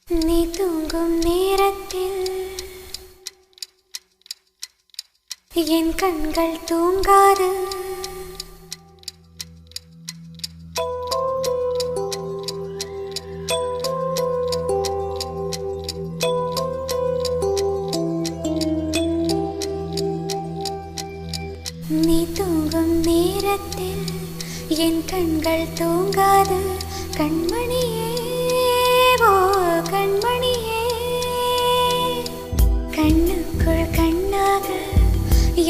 நீ தூங்கும் நேரத்தில் என் கண்கள் தூங்காது. நீ தூங்கும் நேரத்தில் என் கண்கள் தூங்காது. கண்மணியே ஓ கண்மணியே, கண்ணுக்குள் கண்ணாக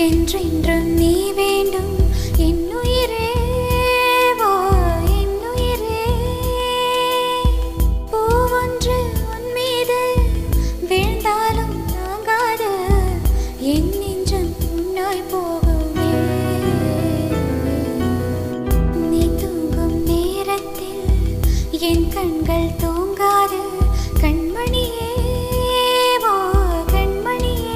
என்றென்றும் நீ வேண்டும். என்னுயிரே ஓ என்னுயிரே, பூவொன்று உன் மீது வீழ்ந்தாலும் தாங்காது. என் நெஞ்சம் உன்னாய் போகுமே. நீ தூங்கும் நேரத்தில் என் கண்கள் தூங்காது. கண்மணியே ஓ கண்மணியே.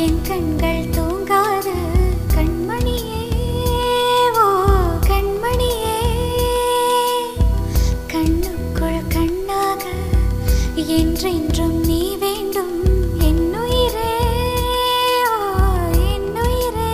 என் கண்கள் தூங்காது. கண்மணியே ஓ கண்மணியே, கண்ணுக்குள் கண்ணாக என்றென்றும் நீ வேண்டும். என்னுயிரே ஓ என்னுயிரே.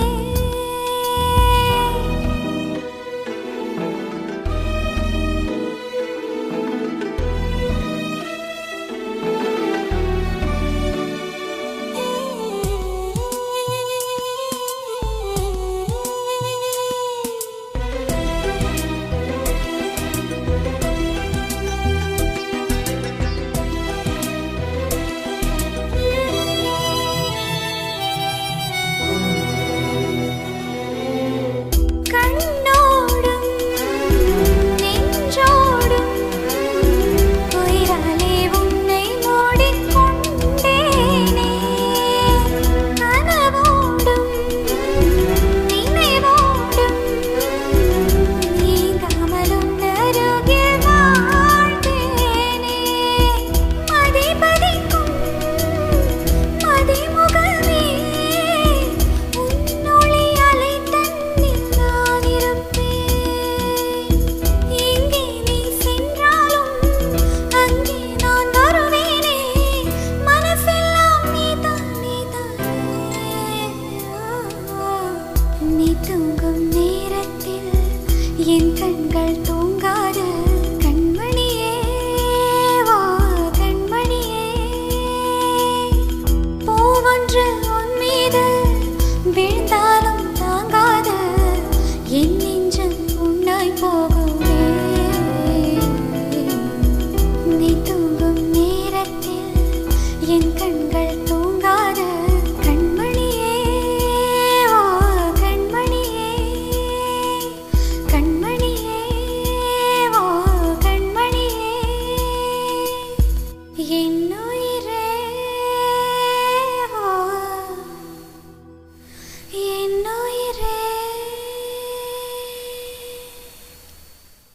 நீ தூங்கும் நேரத்தில் என் கண்கள் தூங்காது. கண்மணியே ஓ கண்மணியே, பூவொன்று உன் மீது வீழ்ந்தாலும் தாங்காது. என் நெஞ்சம் உன்னாய் போகுமே. நீ தூங்கும் நேரத்தில் என் கண்கள் தூங்காது. கண்மணியே ஓ கண்மணியே, கண்மணியே ஓ கண்மணியே. என்னுயிரே.